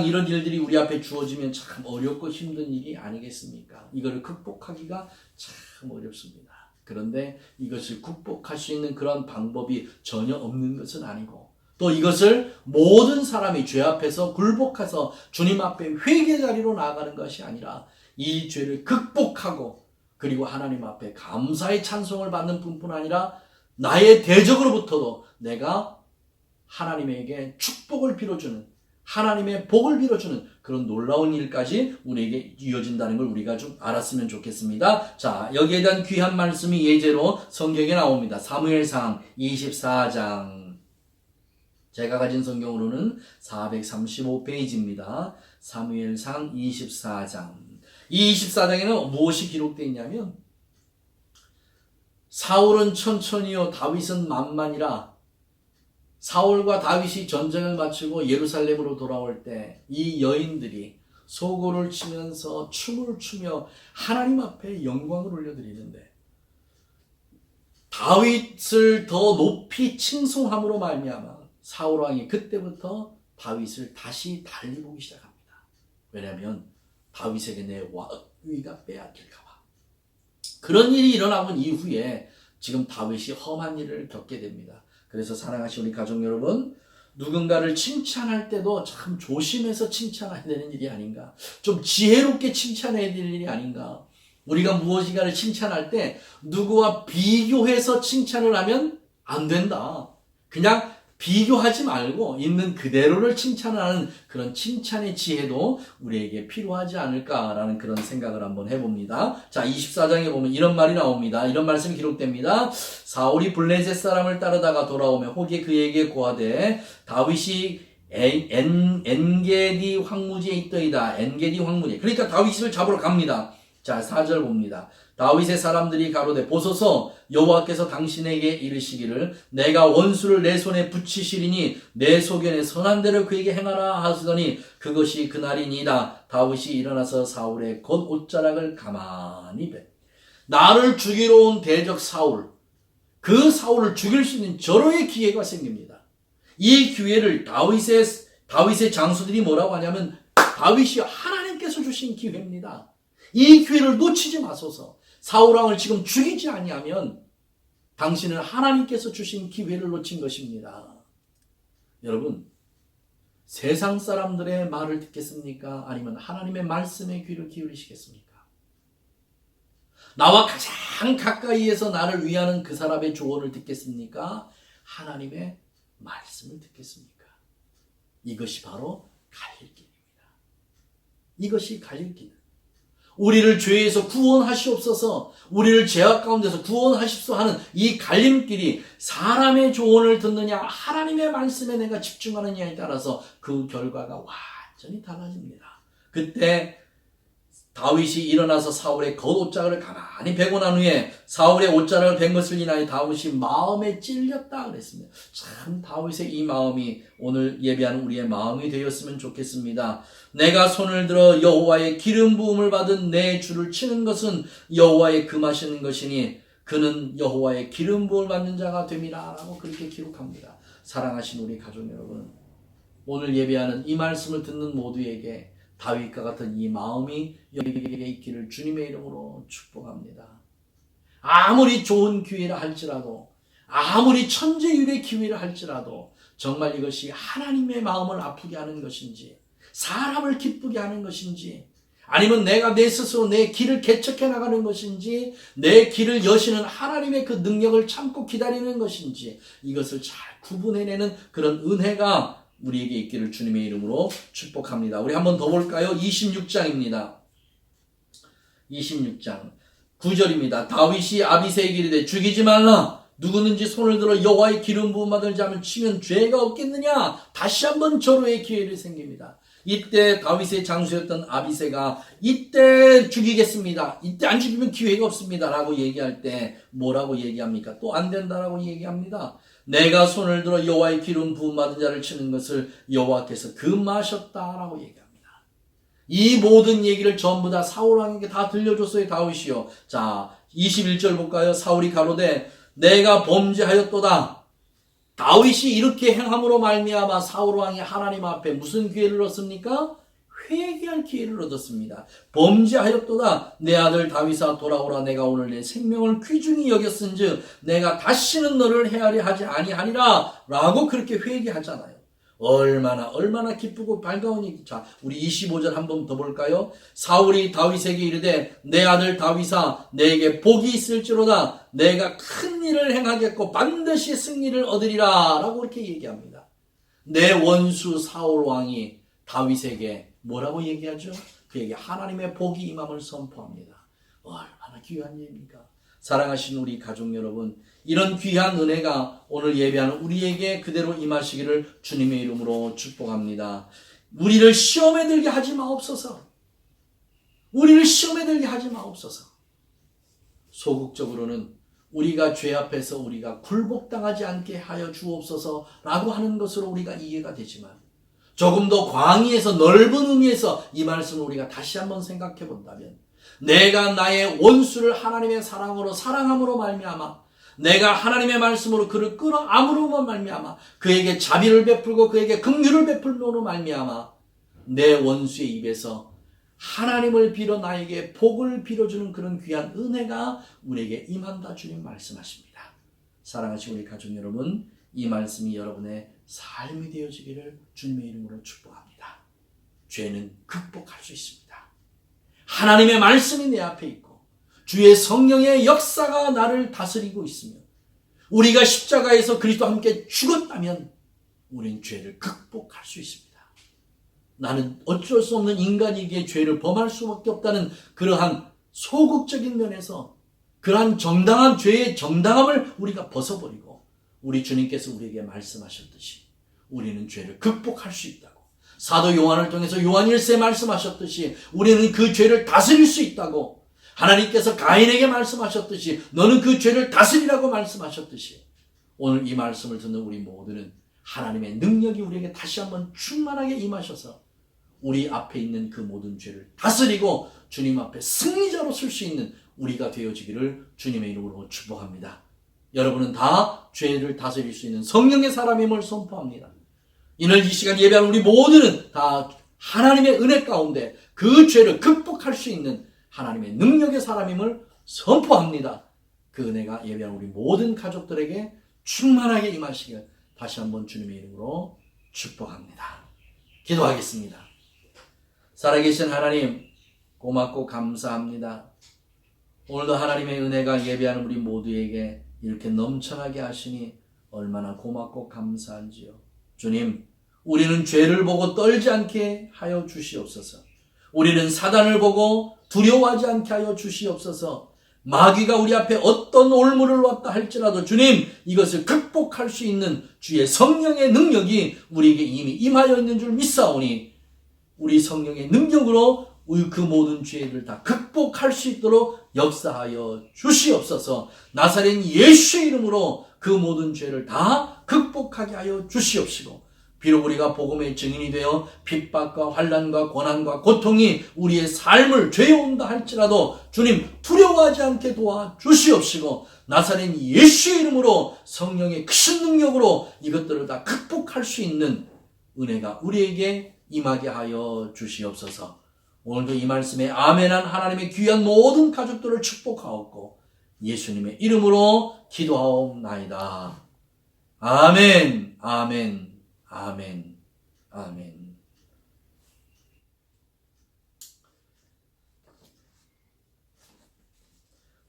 이런 일들이 우리 앞에 주어지면 참 어렵고 힘든 일이 아니겠습니까? 이거를 극복하기가 참 어렵습니다. 그런데 이것을 극복할 수 있는 그런 방법이 전혀 없는 것은 아니고 또 이것을 모든 사람이 죄 앞에서 굴복해서 주님 앞에 회개 자리로 나아가는 것이 아니라 이 죄를 극복하고 그리고 하나님 앞에 감사의 찬송을 받는 뿐만 아니라 나의 대적으로부터도 내가 하나님에게 축복을 빌어주는 하나님의 복을 빌어주는 그런 놀라운 일까지 우리에게 이어진다는 걸 우리가 좀 알았으면 좋겠습니다. 자, 여기에 대한 귀한 말씀이 예제로 성경에 나옵니다. 사무엘상 24장. 제가 가진 성경으로는 435페이지입니다. 사무엘상 24장. 이 24장에는 무엇이 기록되어 있냐면 사울은 천천히요 다윗은 만만이라 사울과 다윗이 전쟁을 마치고 예루살렘으로 돌아올 때 이 여인들이 소고를 치면서 춤을 추며 하나님 앞에 영광을 올려드리는데 다윗을 더 높이 칭송함으로 말미암아 사울 왕이 그때부터 다윗을 다시 달리 보기 시작합니다. 왜냐하면 다윗에게 내 왕위가 빼앗길까 봐. 그런 일이 일어나본 이후에 지금 다윗이 험한 일을 겪게 됩니다. 그래서 사랑하시는 우리 가족 여러분, 누군가를 칭찬할 때도 참 조심해서 칭찬해야 되는 일이 아닌가. 좀 지혜롭게 칭찬해야 될 일이 아닌가. 우리가 무엇인가를 칭찬할 때 누구와 비교해서 칭찬을 하면 안 된다. 그냥 비교하지 말고 있는 그대로를 칭찬하는 그런 칭찬의 지혜도 우리에게 필요하지 않을까라는 그런 생각을 한번 해봅니다. 자, 24장에 보면 이런 말이 나옵니다. 이런 말씀이 기록됩니다. 사울이 블레셋 사람을 따르다가 돌아오며 혹이 그에게 고하되 다윗이 엔게디 황무지에 있더이다. 엔게디 황무지. 그러니까 다윗을 잡으러 갑니다. 자, 4절 봅니다. 다윗의 사람들이 가로되 보소서 여호와께서 당신에게 이르시기를 내가 원수를 내 손에 붙이시리니 내 소견에 선한 대로 그에게 행하라 하시더니 그것이 그날이니이다. 다윗이 일어나서 사울의 겉 옷자락을 가만히 배. 나를 죽이러 온 대적 사울, 그 사울을 죽일 수 있는 절호의 기회가 생깁니다. 이 기회를 다윗의 장수들이 뭐라고 하냐면 다윗이 하나님께서 주신 기회입니다. 이 기회를 놓치지 마소서. 사울왕을 지금 죽이지 아니하면 당신은 하나님께서 주신 기회를 놓친 것입니다. 여러분, 세상 사람들의 말을 듣겠습니까? 아니면 하나님의 말씀에 귀를 기울이시겠습니까? 나와 가장 가까이에서 나를 위하는 그 사람의 조언을 듣겠습니까? 하나님의 말씀을 듣겠습니까? 이것이 바로 갈릴 길입니다. 이것이 갈릴 길. 우리를 죄에서 구원하시옵소서, 우리를 죄악 가운데서 구원하십소 하는 이 갈림길이 사람의 조언을 듣느냐 하나님의 말씀에 내가 집중하느냐에 따라서 그 결과가 완전히 달라집니다. 그때 다윗이 일어나서 사울의 겉옷자락을 가만히 베고 난 후에 사울의 옷자락을 벤 것을 인하여 다윗이 마음에 찔렸다 그랬습니다. 참 다윗의 이 마음이 오늘 예배하는 우리의 마음이 되었으면 좋겠습니다. 내가 손을 들어 여호와의 기름 부음을 받은 내 주를 치는 것은 여호와의 금하시는 것이니 그는 여호와의 기름 부음을 받는 자가 됨이라 라고 그렇게 기록합니다. 사랑하신 우리 가족 여러분, 오늘 예배하는 이 말씀을 듣는 모두에게 다윗과 같은 이 마음이 여기에 있기를 주님의 이름으로 축복합니다. 아무리 좋은 기회라 할지라도, 아무리 천재율의 기회라 할지라도 정말 이것이 하나님의 마음을 아프게 하는 것인지, 사람을 기쁘게 하는 것인지, 아니면 내가 내 스스로 내 길을 개척해 나가는 것인지, 내 길을 여시는 하나님의 그 능력을 참고 기다리는 것인지, 이것을 잘 구분해내는 그런 은혜가 우리에게 있기를 주님의 이름으로 축복합니다. 우리 한번 더 볼까요? 26장입니다. 26장 9절입니다. 다윗이 아비새에게 이르되 죽이지 말라. 누구든지 손을 들어 여호와의 기름 부음 받을 자면 치면 죄가 없겠느냐. 다시 한번 절호의 기회를 생깁니다. 이때 다윗의 장수였던 아비새가 이때 죽이겠습니다. 이때 안 죽이면 기회가 없습니다. 라고 얘기할 때 뭐라고 얘기합니까? 또 안 된다라고 얘기합니다. 내가 손을 들어 여호와의 기름 부음 받은 자를 치는 것을 여호와께서 금하셨다라고 얘기합니다. 이 모든 얘기를 전부 다 사울 왕에게 다 들려줬어요, 다윗이요. 자, 21절 볼까요? 사울이 가로되 내가 범죄하였도다. 다윗이 이렇게 행함으로 말미암아 사울 왕이 하나님 앞에 무슨 기회를 얻습니까? 회개할 기회를 얻었습니다. 범죄하였도다. 내 아들 다윗아 돌아오라. 내가 오늘 내 생명을 귀중히 여겼은즉 내가 다시는 너를 헤아려 하지 아니하리라 라고 그렇게 회개하잖아요. 얼마나 기쁘고 반가운 얘기. 자, 우리 25절 한번 더 볼까요? 사울이 다윗에게 이르되 내 아들 다윗아 내게 복이 있을지로다. 내가 큰 일을 행하겠고 반드시 승리를 얻으리라 라고 그렇게 얘기합니다. 내 원수 사울 왕이 다윗에게 뭐라고 얘기하죠? 그에게 하나님의 복이 임함을 선포합니다. 얼마나 귀한 일입니까? 사랑하신 우리 가족 여러분, 이런 귀한 은혜가 오늘 예배하는 우리에게 그대로 임하시기를 주님의 이름으로 축복합니다. 우리를 시험에 들게 하지 마옵소서. 우리를 시험에 들게 하지 마옵소서. 소극적으로는 우리가 죄 앞에서 우리가 굴복당하지 않게 하여 주옵소서라고 하는 것으로 우리가 이해가 되지만 조금 더 광의에서 넓은 의미에서 이 말씀을 우리가 다시 한번 생각해 본다면 내가 나의 원수를 하나님의 사랑으로 사랑함으로 말미암아 내가 하나님의 말씀으로 그를 끌어안으로 말미암아 그에게 자비를 베풀고 그에게 긍휼을 베풀므로 말미암아 내 원수의 입에서 하나님을 빌어 나에게 복을 빌어주는 그런 귀한 은혜가 우리에게 임한다 주님 말씀하십니다. 사랑하시는 우리 가족 여러분, 이 말씀이 여러분의 삶이 되어지기를 주님의 이름으로 축복합니다. 죄는 극복할 수 있습니다. 하나님의 말씀이 내 앞에 있고 주의 성령의 역사가 나를 다스리고 있으며 우리가 십자가에서 그리스도와 함께 죽었다면 우리는 죄를 극복할 수 있습니다. 나는 어쩔 수 없는 인간이기에 죄를 범할 수밖에 없다는 그러한 소극적인 면에서 그러한 정당한 죄의 정당함을 우리가 벗어버리고 우리 주님께서 우리에게 말씀하셨듯이 우리는 죄를 극복할 수 있다고 사도 요한을 통해서 요한 1세 말씀하셨듯이 우리는 그 죄를 다스릴 수 있다고 하나님께서 가인에게 말씀하셨듯이 너는 그 죄를 다스리라고 말씀하셨듯이 오늘 이 말씀을 듣는 우리 모두는 하나님의 능력이 우리에게 다시 한번 충만하게 임하셔서 우리 앞에 있는 그 모든 죄를 다스리고 주님 앞에 승리자로 설 수 있는 우리가 되어지기를 주님의 이름으로 축복합니다. 여러분은 다 죄를 다스릴 수 있는 성령의 사람임을 선포합니다. 이날 이 시간 예배하는 우리 모두는 다 하나님의 은혜 가운데 그 죄를 극복할 수 있는 하나님의 능력의 사람임을 선포합니다. 그 은혜가 예배하는 우리 모든 가족들에게 충만하게 임하시길 다시 한번 주님의 이름으로 축복합니다. 기도하겠습니다. 살아계신 하나님, 고맙고 감사합니다. 오늘도 하나님의 은혜가 예배하는 우리 모두에게 이렇게 넘쳐나게 하시니 얼마나 고맙고 감사한지요. 주님, 우리는 죄를 보고 떨지 않게 하여 주시옵소서. 우리는 사단을 보고 두려워하지 않게 하여 주시옵소서. 마귀가 우리 앞에 어떤 올무를 왔다 할지라도 주님, 이것을 극복할 수 있는 주의 성령의 능력이 우리에게 이미 임하여 있는 줄 믿사오니 우리 성령의 능력으로 그 모든 죄를 다 극복할 수 있도록 역사하여 주시옵소서. 나사렛 예수의 이름으로 그 모든 죄를 다 극복하게 하여 주시옵시고 비록 우리가 복음의 증인이 되어 핍박과 환난과 고난과 고통이 우리의 삶을 죄어온다 할지라도 주님 두려워하지 않게 도와주시옵시고 나사렛 예수의 이름으로 성령의 크신 능력으로 이것들을 다 극복할 수 있는 은혜가 우리에게 임하게 하여 주시옵소서. 오늘도 이 말씀에 아멘한 하나님의 귀한 모든 가족들을 축복하옵고 예수님의 이름으로 기도하옵나이다. 아멘, 아멘, 아멘, 아멘.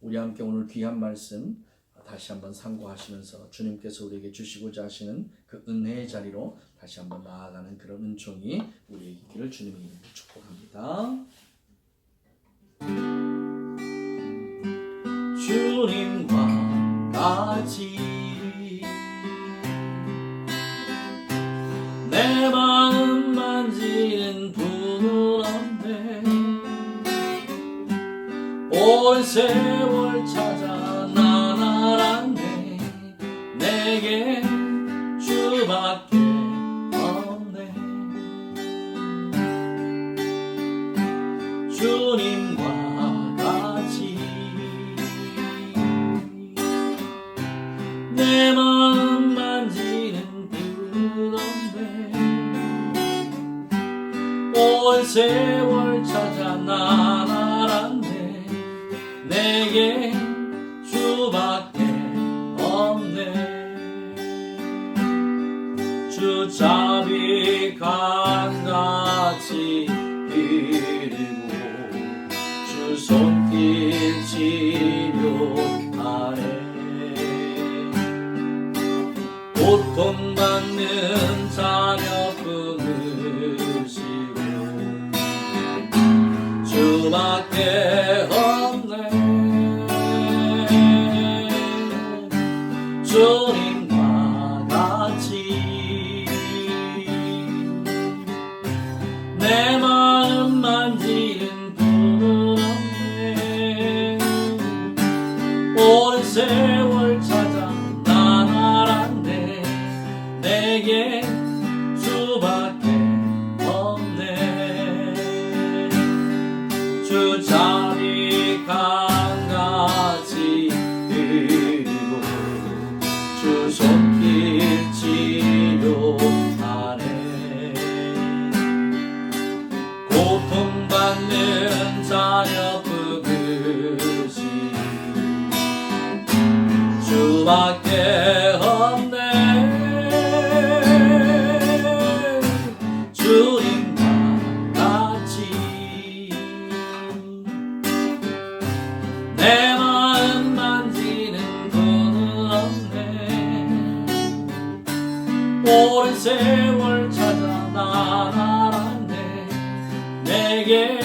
우리 함께 오늘 귀한 말씀 다시 한번 상고하시면서 주님께서 우리에게 주시고자 하시는 그 은혜의 자리로 다시 한번 나아가는 그런 은총이 우리에게 있기를 주님의 이름으로 축복합니다. 주님과 같이 내 마음 만지는 분은한데 온 세월 찾아 나날았네 내게 주밖에 없네 주님과 같이 내 마음 만지는 분은데 온 세월 찾아 나날았네 내게 주밖에 없네 주 자비 강같이 흐르고 주 손길 치료하네 고통받는 자녀 끊으시고 주밖에 없네 주님과 같이 내 마음 만지는 분은 없네 온 세월 고통받는 자녀 부르시 주밖에 없네. 주님만 같이 내 마음 만지는 분은 없네. 오랜 세월 찾아 난 알았네. 내게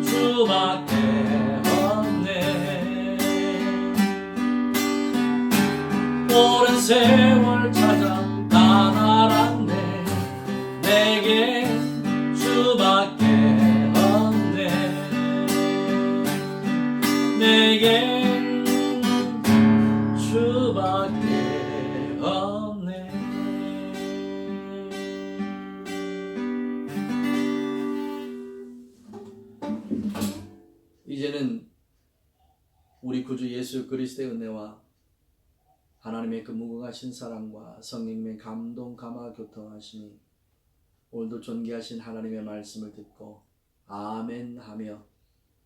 주밖에 없네. 오랜 세월 찾아 난 알았네. 내게 주밖에 없네. 내겐 주밖에 없네. 이제는 우리 구주 예수 그리스도의 은혜와 하나님의 그 무궁하신 사랑과 성령님의 감동 감화 교통하심이 오늘도 존귀하신 하나님의 말씀을 듣고 아멘 하며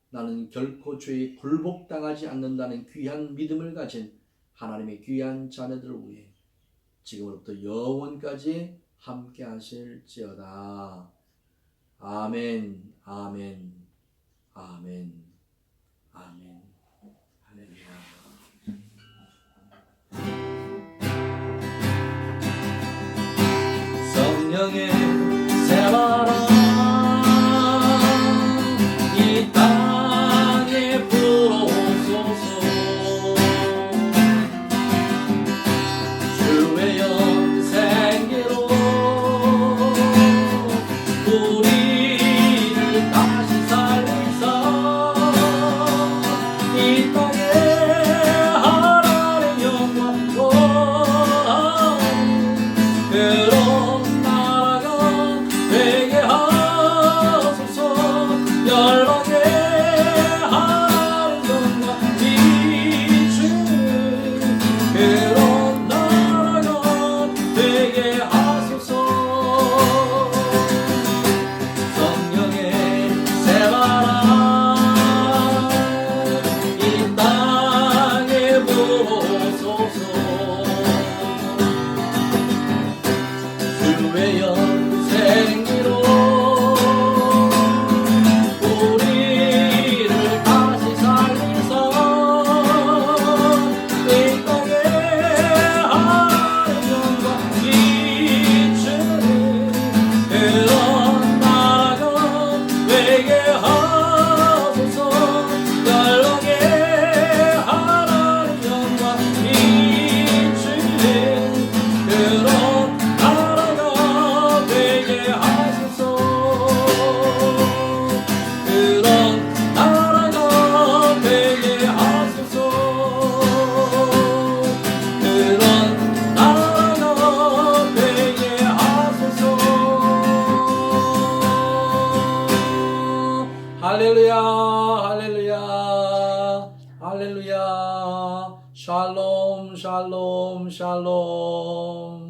나는 결코 죄에 굴복당하지 않는다는 귀한 믿음을 가진 하나님의 귀한 자녀들을 위해 지금으로부터 영원까지 함께 하실지어다. 아멘, 아멘, 아멘, 아멘. 할렐루야. 성령의 새바람 이 땅에 불어오소서. 주의 영생기로 우리를 다시 살리사 이 땅에 하나님 영광 그런 나라가 되게 하소서. 열방에 하나님 영광 비추는 그런 나라가 되게 하소서. 성령의 새바람 이 땅에 불어오소서. 주의 영생기로 우리를 다시 살리사 이 땅에 하나님 영광 비추는 그런 나라가 되게 하소서. 열방에 하나님 영광 비추는 그런 나라가 되게 하소서. 그런 나라가 되게 하소서. 그런 나라가 되게 하소서. 할렐루야, 할렐루야, 할렐루야. 샬롬, 샬롬, 샬롬.